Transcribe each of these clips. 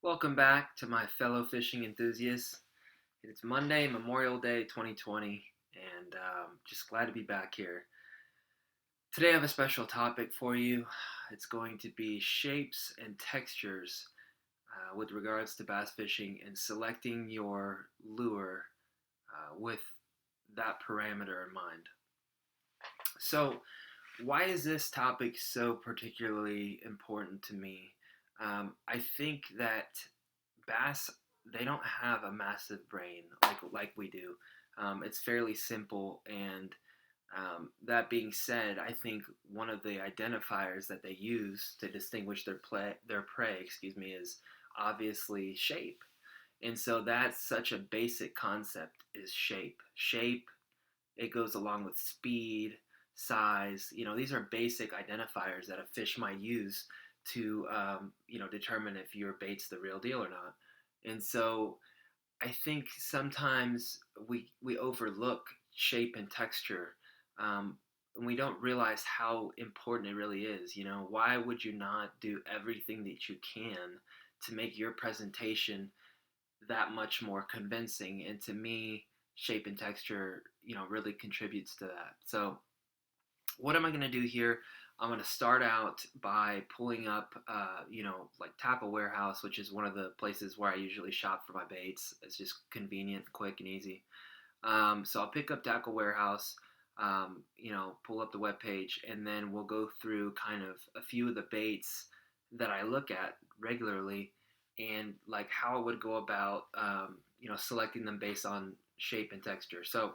Welcome back to my fellow fishing enthusiasts. It's Monday, Memorial Day 2020, and just glad to be back here. Today I have a special topic for you. It's going to be shapes and textures with regards to bass fishing and selecting your lure with that parameter in mind. So, why is this topic so particularly important to me? I think that bass, they don't have a massive brain like we do. It's fairly simple, and that being said, I think one of the identifiers that they use to distinguish their prey, is obviously shape. And so that's such a basic concept is shape. Shape, it goes along with speed, size. These are basic identifiers that a fish might use to, determine if your bait's the real deal or not. And so I think sometimes we overlook shape and texture, and we don't realize how important it really is. Why would you not do everything that you can to make your presentation that much more convincing? And to me, shape and texture, really contributes to that. So what am I going to do here? I'm going to start out by pulling up, like Tackle Warehouse, which is one of the places where I usually shop for my baits. It's just convenient, quick, and easy. So I'll pick up Tackle Warehouse, pull up the web page, and then we'll go through kind of a few of the baits that I look at regularly, and like how I would go about, selecting them based on shape and texture. So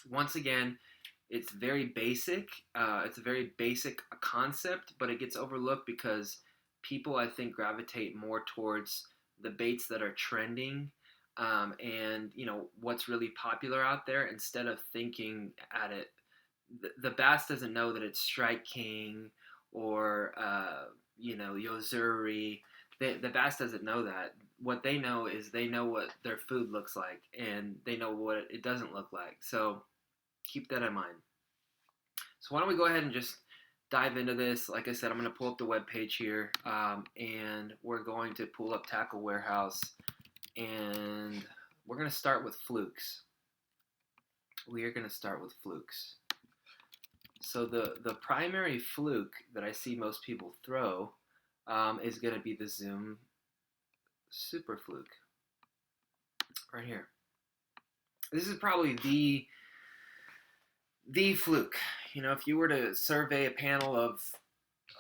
once again, it's very basic. It's a very basic concept, but it gets overlooked because people, I think, gravitate more towards the baits that are trending, and what's really popular out there instead of thinking at it. The bass doesn't know that it's Strike King or Yozuri. The bass doesn't know that. What they know is they know what their food looks like, and they know what it doesn't look like. So keep that in mind. So why don't we go ahead and just dive into this? Like I said, I'm going to pull up the web page here, and we're going to pull up Tackle Warehouse, and we're going to start with Flukes. We are going to start with Flukes. So the primary fluke that I see most people throw is going to be the Zoom Super Fluke right here. This is probably the fluke. If you were to survey a panel of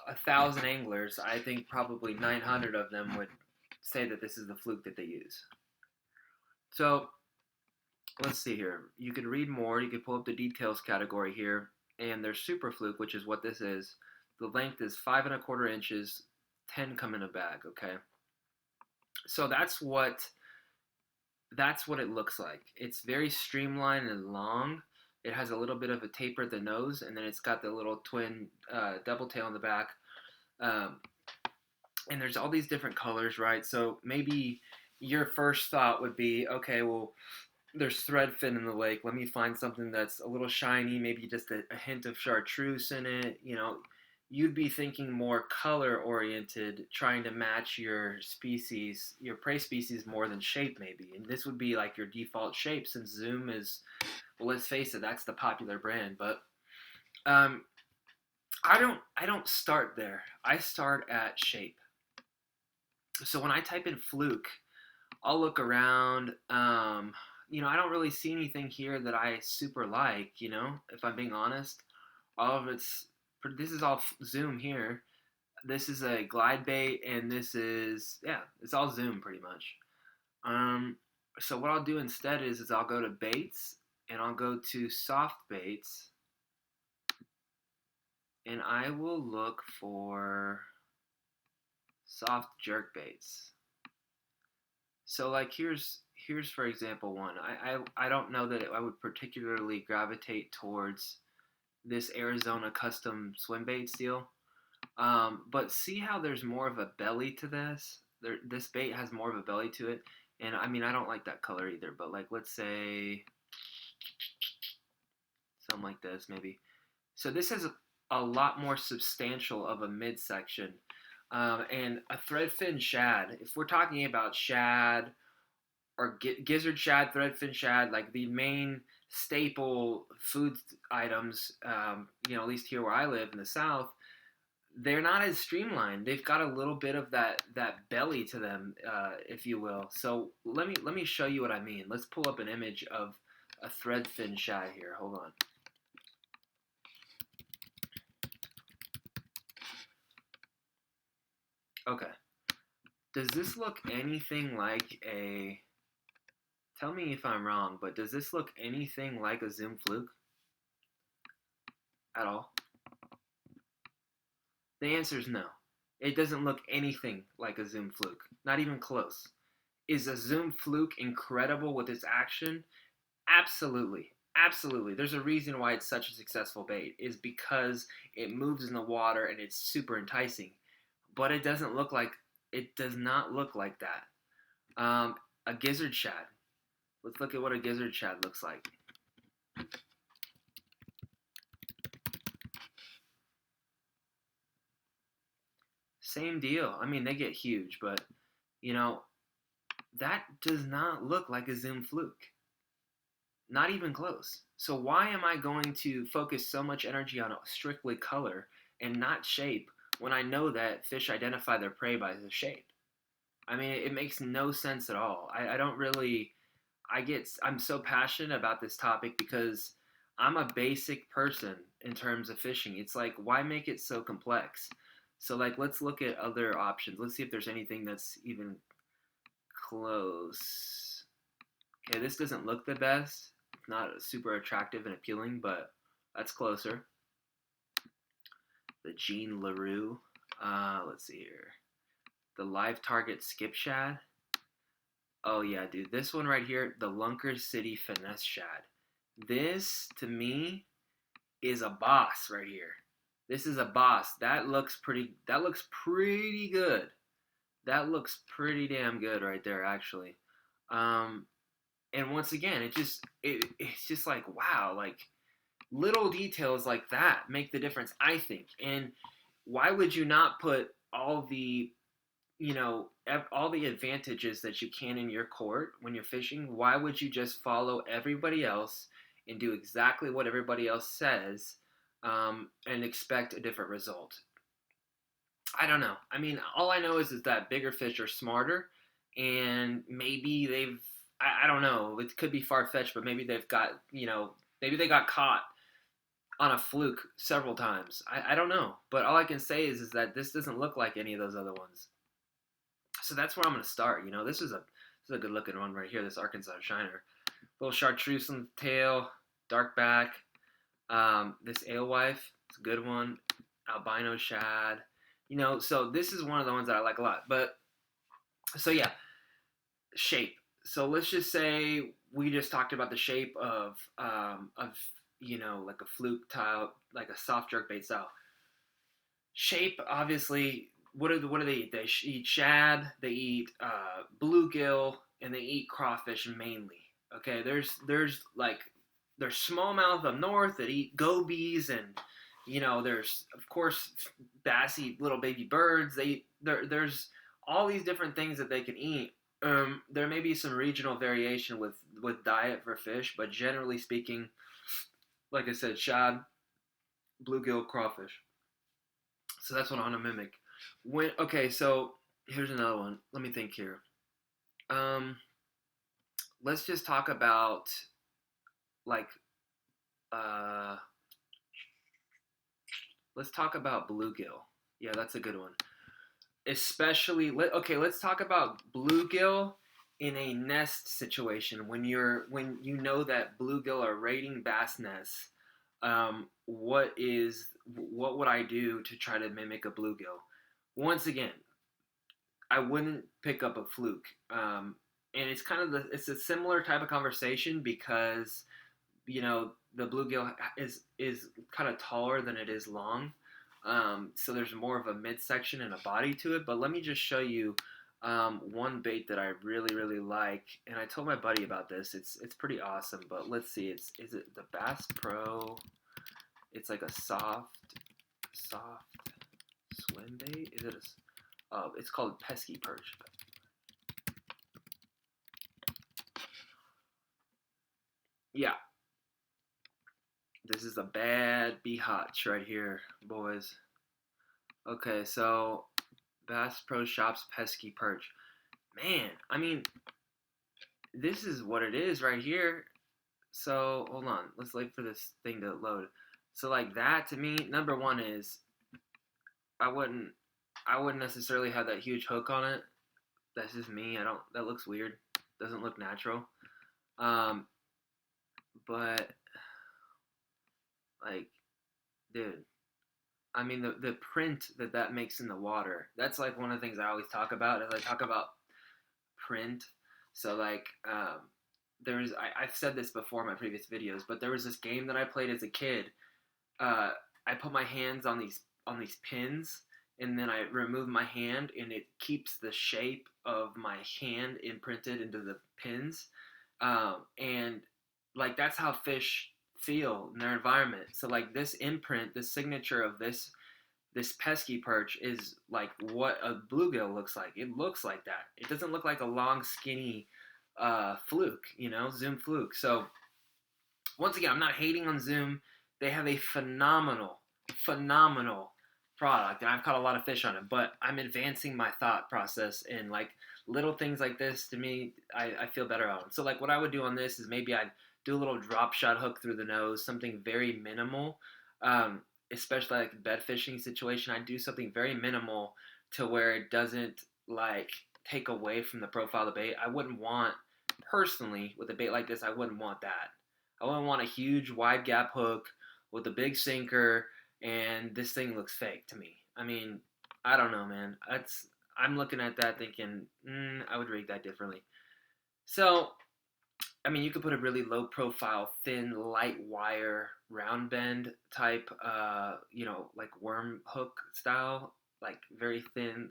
1,000 anglers, I think probably 900 of them would say that this is the fluke that they use. So let's see here. You could read more. You could pull up the details category here, and there's Super Fluke, which is what this is. The length is 5¼ inches, 10 come in a bag. Okay, so that's what it looks like. It's very streamlined and long. It has a little bit of a taper at the nose, and then it's got the little twin double tail in the back. And there's all these different colors, right? So maybe your first thought would be, okay, well, there's Threadfin in the lake. Let me find something that's a little shiny, maybe just a hint of chartreuse in it. You'd be thinking more color-oriented, trying to match your species, your prey species, more than shape, maybe. And this would be like your default shape, since Zoom is, well, let's face it, that's the popular brand. But I don't start there. I start at shape. So when I type in fluke, I'll look around. I don't really see anything here that I super like. If I'm being honest, this is all Zoom here. This is a glide bait, and this is, it's all Zoom pretty much. So what I'll do instead is I'll go to baits, and I'll go to soft baits, and I will look for soft jerk baits. So like here's for example one. I don't know that I would particularly gravitate towards this Arizona custom swim bait steel, but see how there's more of a belly to this. This bait has more of a belly to it, and I mean, I don't like that color either. But like, let's say something like this maybe. So this has a lot more substantial of a midsection. And a threadfin shad, if we're talking about shad or gizzard shad, threadfin shad, like the main staple food items, at least here where I live in the South, they're not as streamlined. They've got a little bit of that belly to them, if you will. So let me show you what I mean. Let's pull up an image of a threadfin shad here. Hold on. Okay. Does this look anything like a? Tell me if I'm wrong, but does this look anything like a Zoom Fluke at all? The answer is no. It doesn't look anything like a Zoom Fluke, not even close. Is a Zoom Fluke incredible with its action? Absolutely. Absolutely. There's a reason why it's such a successful bait, is because it moves in the water and it's super enticing. But it does not look like that. A gizzard shad. Let's look at what a gizzard shad looks like. Same deal. I mean, they get huge, but you know, that does not look like a Zoom Fluke. Not even close. So why am I going to focus so much energy on strictly color and not shape when I know that fish identify their prey by the shape? I mean, it makes no sense at all. I don't really, I'm so passionate about this topic because I'm a basic person in terms of fishing. It's like, why make it so complex? So, like, let's look at other options. Let's see if there's anything that's even close. Okay, this doesn't look the best. It's not super attractive and appealing, but that's closer. The Jean LaRue. Let's see here. The Live Target Skip Shad. Oh yeah, dude. This one right here, the Lunker City Finesse Shad. This, to me, is a boss right here. This is a boss. That looks pretty good. That looks pretty damn good right there, actually. Um, and once again, it's just like, wow, like little details like that make the difference, I think. And why would you not put all the advantages that you can in your court when you're fishing? Why would you just follow everybody else and do exactly what everybody else says, and expect a different result? I don't know. I mean, all I know is that bigger fish are smarter, and maybe I don't know. It could be far fetched, but maybe maybe they got caught on a fluke several times. I don't know. But all I can say is that this doesn't look like any of those other ones. So that's where I'm going to start. This is a good looking one right here, this Arkansas Shiner. Little chartreuse on the tail, dark back. This alewife, it's a good one. Albino shad. So this is one of the ones that I like a lot. But so yeah, shape. So let's just say we just talked about the shape of like a fluke tile, like a soft jerkbait style. Shape, obviously. What do they eat? They eat shad, they eat bluegill, and they eat crawfish mainly. Okay, there's smallmouth up north that eat gobies, and there's of course bass eat little baby birds. There's all these different things that they can eat. There may be some regional variation with diet for fish, but generally speaking, like I said, shad, bluegill, crawfish. So that's what I want to mimic. So here's another one. Let me think here. Um, let's just talk about like let's talk about bluegill. Yeah, that's a good one. Let's talk about bluegill in a nest situation when you know that bluegill are raiding bass nests. What would I do to try to mimic a bluegill? Once again, I wouldn't pick up a fluke. And it's a similar type of conversation because the bluegill is kind of taller than it is long. So there's more of a midsection and a body to it. But let me just show you one bait that I really, really like. And I told my buddy about this. It's pretty awesome. But let's see. Is it the Bass Pro? It's like a soft swim bait. it's called pesky perch. Yeah, this is a bad bihatch right here, boys. Okay, so Bass Pro Shops pesky perch. Man, I mean, this is what it is right here. So hold on, let's wait for this thing to load. So like that to me, number one is I wouldn't necessarily have that huge hook on it. That's just me. I don't. That looks weird. Doesn't look natural. Um, but like, dude, I mean the print that makes in the water. That's like one of the things I always talk about. Is I talk about print. So like, I've said this before in my previous videos, but there was this game that I played as a kid. I put my hands on these pins, and then I remove my hand, and it keeps the shape of my hand imprinted into the pins, and like that's how fish feel in their environment. So like this imprint, this signature of this pesky perch is like what a bluegill looks like. It looks like that. It doesn't look like a long, skinny fluke, Zoom fluke. So once again, I'm not hating on Zoom. They have a phenomenal, phenomenal product, and I've caught a lot of fish on it. But I'm advancing my thought process, and like little things like this to me, I feel better on. So like what I would do on this is maybe I'd do a little drop shot hook through the nose, something very minimal. Especially like bed fishing situation, I do something very minimal to where it doesn't like take away from the profile of the bait. I wouldn't want personally with a bait like this. I wouldn't want that. I wouldn't want a huge wide gap hook with a big sinker, and this thing looks fake to me. I mean, I don't know, man. I'm looking at that thinking, I would rate that differently. So I mean, you could put a really low profile, thin, light wire, round bend type, like worm hook style, like very thin,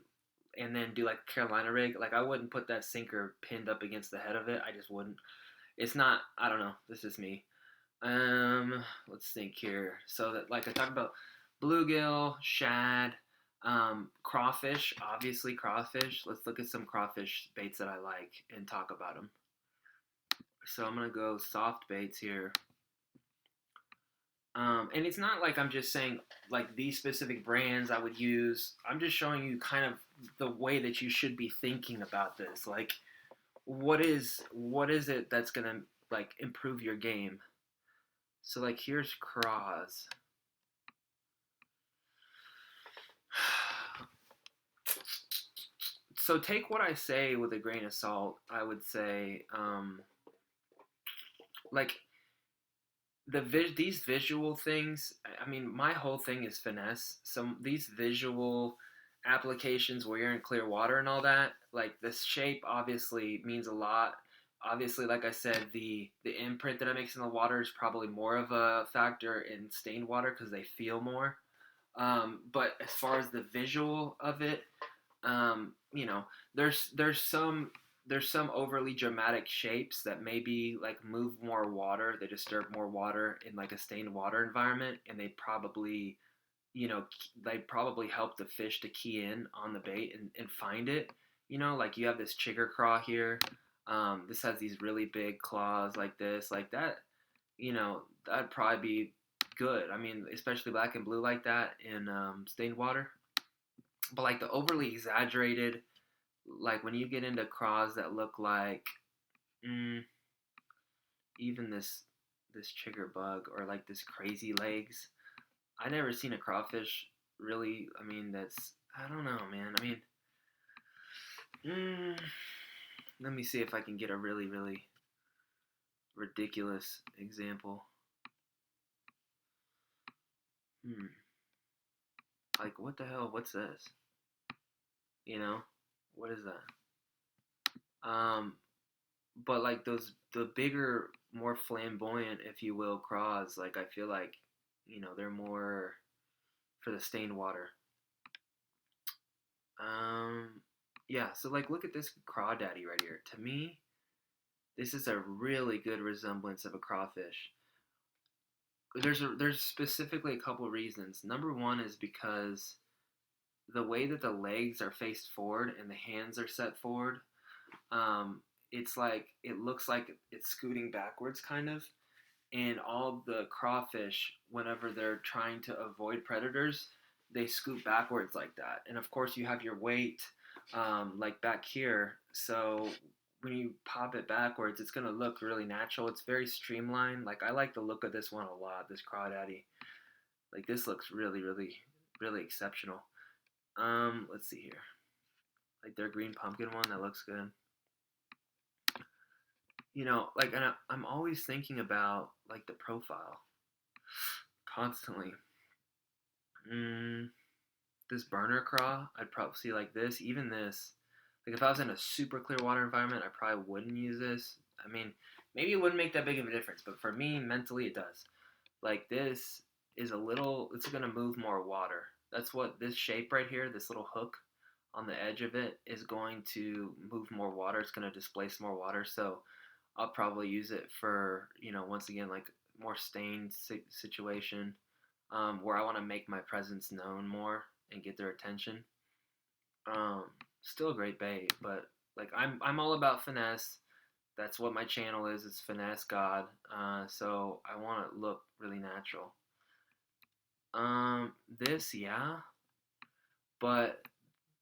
and then do like Carolina rig. Like I wouldn't put that sinker pinned up against the head of it. I just wouldn't. It's not. I don't know. This is me. Let's think here. So that like I talked about bluegill, shad, crawfish. Obviously crawfish. Let's look at some crawfish baits that I like and talk about them. So I'm going to go soft baits here. And it's not like I'm just saying like these specific brands I would use. I'm just showing you kind of the way that you should be thinking about this. Like what is it that's going to like improve your game? So like here's craws. So take what I say with a grain of salt. I would say like these visual things. I mean, my whole thing is finesse. So these visual applications where you're in clear water and all that, like the shape obviously means a lot. Obviously, like I said, the imprint that it makes in the water is probably more of a factor in stained water because they feel more. But as far as the visual of it, you know, there's some overly dramatic shapes that maybe like move more water, they disturb more water in like a stained water environment, and they probably help the fish to key in on the bait and find it. Like you have this chigger craw here. This has these really big claws like this, like that. That'd probably be good. I mean, especially black and blue like that in stained water. But like the overly exaggerated, like when you get into craws that look like even this chigger bug or like this crazy legs. I never seen a crawfish really. I mean, I don't know, man. I mean, let me see if I can get a really really ridiculous example. Like what the hell? What's this? What is that? But like the bigger, more flamboyant, if you will, craws, like I feel like, they're more for the stained water. Yeah, so like look at this crawdaddy right here. To me, this is a really good resemblance of a crawfish. There's specifically a couple reasons. Number one is because the way that the legs are faced forward and the hands are set forward, it's like it looks like it's scooting backwards kind of. And all the crawfish, whenever they're trying to avoid predators, they scoot backwards like that. And of course, you have your weight like back here. So when you pop it backwards, it's going to look really natural. It's very streamlined. Like I like the look of this one a lot, this crawdaddy. Like this looks really, really, really exceptional. Let's see here. Like their green pumpkin one, that looks good. Like, and I'm always thinking about like the profile constantly. This burner craw, I'd probably see like this. Even this, like if I was in a super clear water environment, I probably wouldn't use this. I mean, maybe it wouldn't make that big of a difference, but for me, mentally, it does. Like this is a little, it's gonna move more water. That's what this shape right here, this little hook on the edge of it, is going to move more water. It's gonna displace more water. So I'll probably use it for, once again, like more stained situation, where I want to make my presence known more and get their attention. Still a great bait, but like I'm all about finesse. That's what my channel is. It's Finesse God. So I want to look really natural. This, yeah, but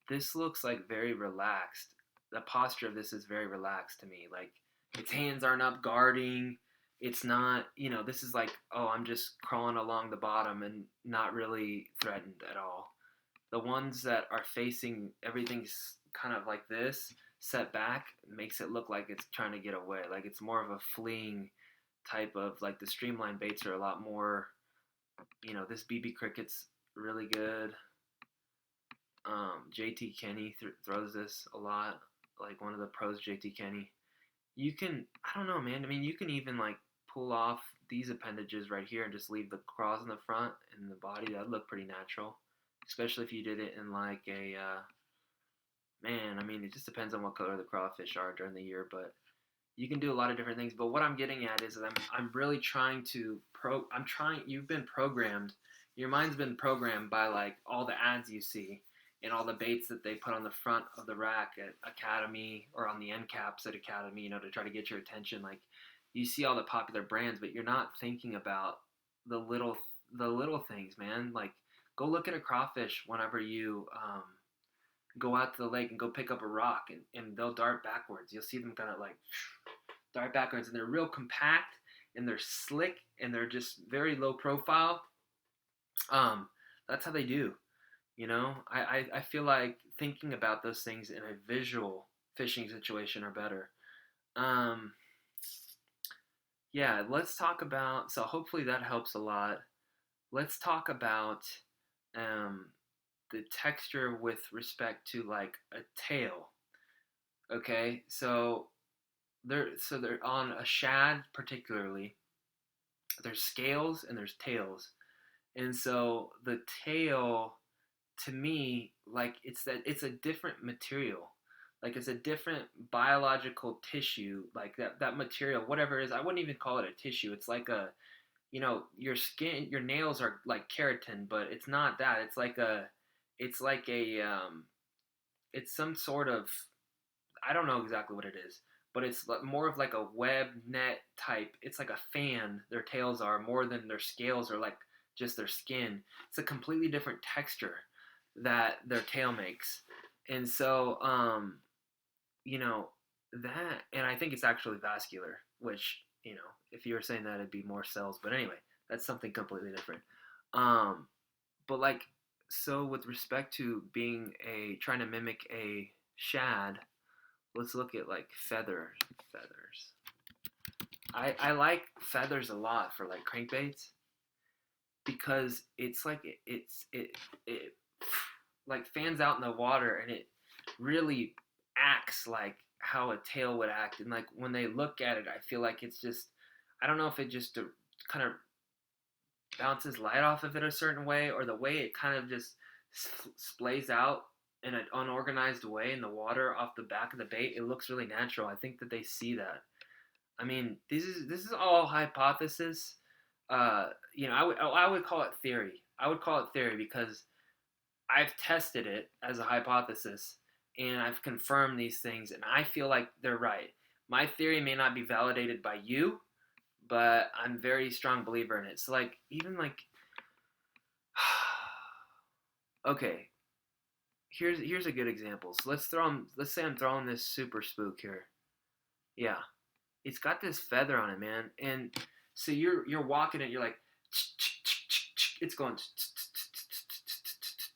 this looks like very relaxed. The posture of this is very relaxed to me. Like its hands aren't up guarding. It's not, this is like, oh, I'm just crawling along the bottom and not really threatened at all. The ones that are facing everything's kind of like this, set back, makes it look like it's trying to get away. Like it's more of a fleeing type of, like the streamline baits are a lot more, this BB cricket's really good. JT Kenny throws this a lot, like one of the pros, JT Kenny. You can, I don't know, man. I mean, you can even like pull off these appendages right here and just leave the claws in the front and the body. That'd look pretty natural, especially if you did it in like a, man, I mean, it just depends on what color the crawfish are during the year, but you can do a lot of different things. But what I'm getting at is that I'm really trying to you've been programmed, your mind's been programmed by like all the ads you see and all the baits that they put on the front of the rack at Academy or on the end caps at Academy, to try to get your attention. Like you see all the popular brands, but you're not thinking about the little things, man. Like go look at a crawfish whenever you go out to the lake and go pick up a rock, and they'll dart backwards. You'll see them kind of like dart backwards, and they're real compact and they're slick and they're just very low profile. That's how they do. I feel like thinking about those things in a visual fishing situation are better. Um, yeah, let's talk about. So hopefully that helps a lot. Let's talk about um, the texture with respect to like a tail. Okay, so they're on a shad particularly. There's scales and there's tails, and so the tail, to me, like it's a different material. Like it's a different biological tissue. Like that material, whatever it is, I wouldn't even call it a tissue. It's like your skin, your nails are like keratin, but it's not that. It's like it's some sort of, I don't know exactly what it is, but it's more of like a web net type. It's like a fan. Their tails are more than their scales are like just their skin. It's a completely different texture that their tail makes, and so you know and I think it's actually vascular, which if you were saying that it'd be more cells, but anyway, that's something completely different. Um, but like, so with respect to being a trying to mimic a shad, let's look at like feathers. I like feathers a lot for like crankbaits because it's like it like fans out in the water, and it really acts like how a tail would act. And like when they look at it, I feel like it's just, I don't know if it just kind of bounces light off of it a certain way, or the way it kind of just splays out in an unorganized way in the water off the back of the bait. It looks really natural. I think that they see that. I mean, this is all hypothesis. I would call it theory. I would call it theory because I've tested it as a hypothesis and I've confirmed these things and I feel like they're right. My theory may not be validated by you, but I'm a very strong believer in it. So like even like okay, here's a good example. So let's say I'm throwing this super spook here. Yeah. It's got this feather on it, man. And so you're walking it, you're like it's going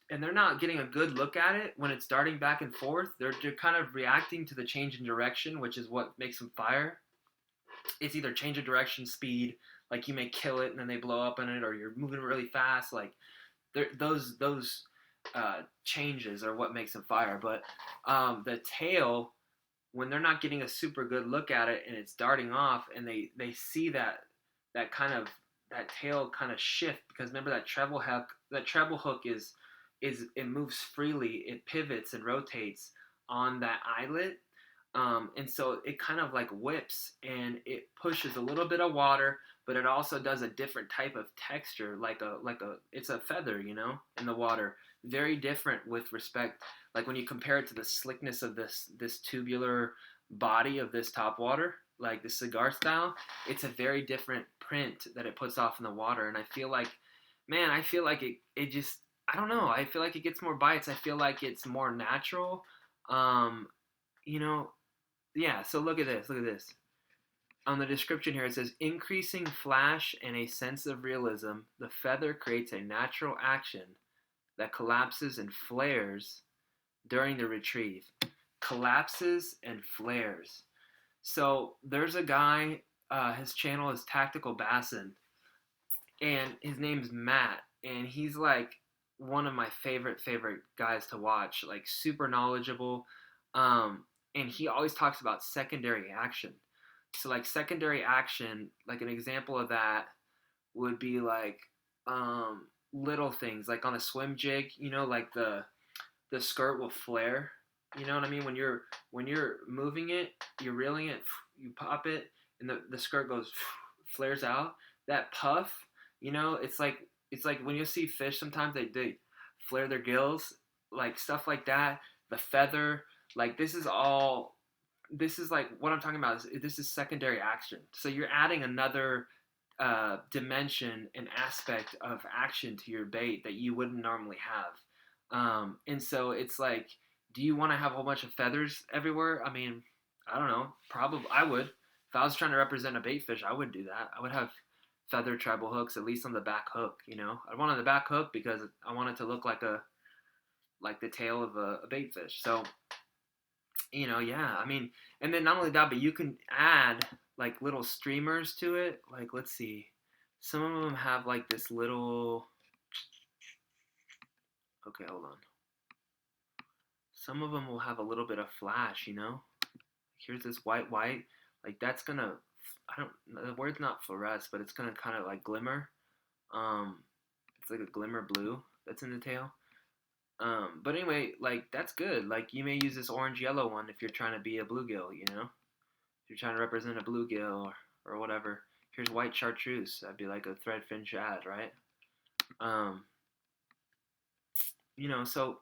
and they're not getting a good look at it when it's darting back and forth. They're kind of reacting to the change in direction, which is what makes them fire. It's either change of direction, speed, like you may kill it and then they blow up in it, or you're moving really fast. Like those changes are what makes them fire. But the tail, when they're not getting a super good look at it and it's darting off, and they see that kind of that tail kind of shift, because remember that treble hook is it moves freely, it pivots and rotates on that eyelet, and so it kind of like whips and it pushes a little bit of water, but it also does a different type of texture, like a it's a feather, in the water. Very different with respect, like when you compare it to the slickness of this tubular body of this top water, like the cigar style. It's a very different print that it puts off in the water, and I feel like, man, I feel like it just I don't know. I feel like it gets more bites. I feel like it's more natural. Um, you know, yeah, so look at this. Look at this. On the description here, it says increasing flash and a sense of realism, the feather creates a natural action that collapses and flares during the retrieve. Collapses and flares. So there's a guy, his channel is Tactical Bassin, and his name's Matt, and he's like one of my favorite guys to watch, like super knowledgeable, and he always talks about secondary action. So like secondary action, like an example of that would be like little things, like on a swim jig, like the skirt will flare. You know what I mean? When you're moving it, you're reeling it, you pop it, and the skirt goes flares out. That puff, it's like when you see fish sometimes they flare their gills, like stuff like that. The feather, like this is like what I'm talking about. This is secondary action. So you're adding another dimension and aspect of action to your bait that you wouldn't normally have. And so it's like, do you want to have a whole bunch of feathers everywhere? I mean, I don't know. Probably I would. If I was trying to represent a bait fish, I would do that. I would have feather treble hooks at least on the back hook. I'd want on the back hook because I want it to look like the tail of a bait fish. So yeah. I mean, and then not only that, but you can add like little streamers to it. Like, let's see. Some of them have like this little. Okay, hold on. Some of them will have a little bit of flash. Here's this white. Like that's gonna. I don't. The word's not fluoresce, but it's gonna kind of like glimmer. It's like a glimmer blue that's in the tail. But anyway, like that's good. Like you may use this orange yellow one if you're trying to be a bluegill. If you're trying to represent a bluegill or whatever. Here's white chartreuse. That'd be like a threadfin shad, right? Um, so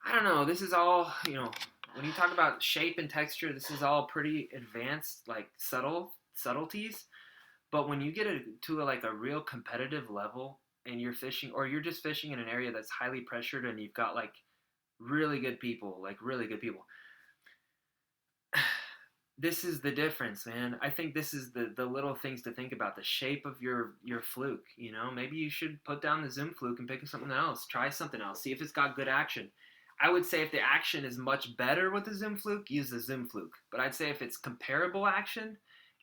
I don't know. This is all, when you talk about shape and texture, this is all pretty advanced, like subtleties. But when you get to like a real competitive level and you're fishing, or you're just fishing in an area that's highly pressured and you've got like really good people, this is the difference, man. I think this is the little things to think about. The shape of your fluke. Maybe you should put down the zoom fluke and pick something else. Try something else. See if it's got good action. I would say if the action is much better with the zoom fluke, use the zoom fluke. But I'd say if it's comparable action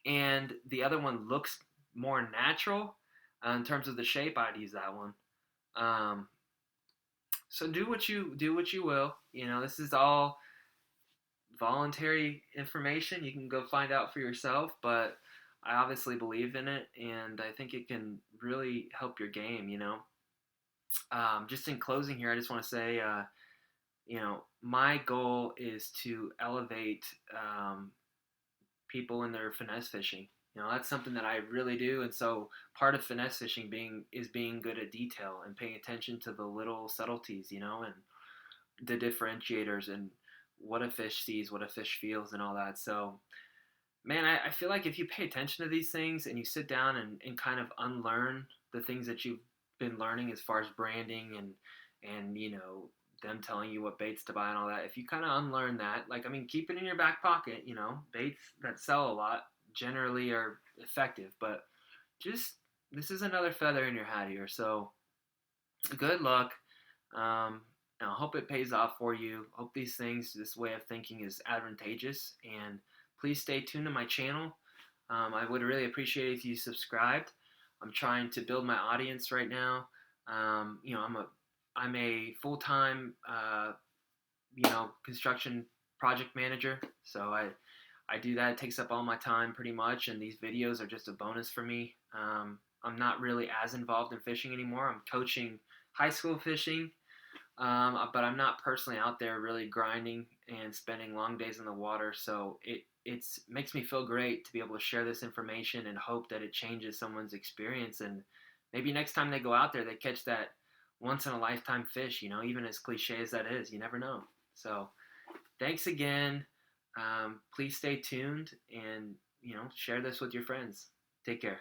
and the other one looks more natural in terms of the shape, I'd use that one. Um, so do what you will. This is all voluntary information. You can go find out for yourself, but I obviously believe in it, and I think it can really help your game. Just in closing here, I just want to say, my goal is to elevate people in their finesse fishing. That's something that I really do. And so part of finesse fishing being good at detail and paying attention to the little subtleties, and the differentiators and what a fish sees, what a fish feels, and all that. So, man, I feel like if you pay attention to these things and you sit down and kind of unlearn the things that you've been learning as far as branding and them telling you what baits to buy and all that, if you kind of unlearn that, like, I mean, keep it in your back pocket. Baits that sell a lot generally are effective, but just this is another feather in your hat here. So good luck. I hope it pays off for you. Hope this way of thinking is advantageous. And please stay tuned to my channel. I would really appreciate it if you subscribed. I'm trying to build my audience right now. I'm a full-time construction project manager. So I do that. It takes up all my time pretty much, and these videos are just a bonus for me. I'm not really as involved in fishing anymore. I'm coaching high school fishing, but I'm not personally out there really grinding and spending long days in the water. So it makes me feel great to be able to share this information and hope that it changes someone's experience. And maybe next time they go out there, they catch that once in a lifetime fish, even as cliche as that is. You never know. So thanks again. Please stay tuned and, share this with your friends. Take care.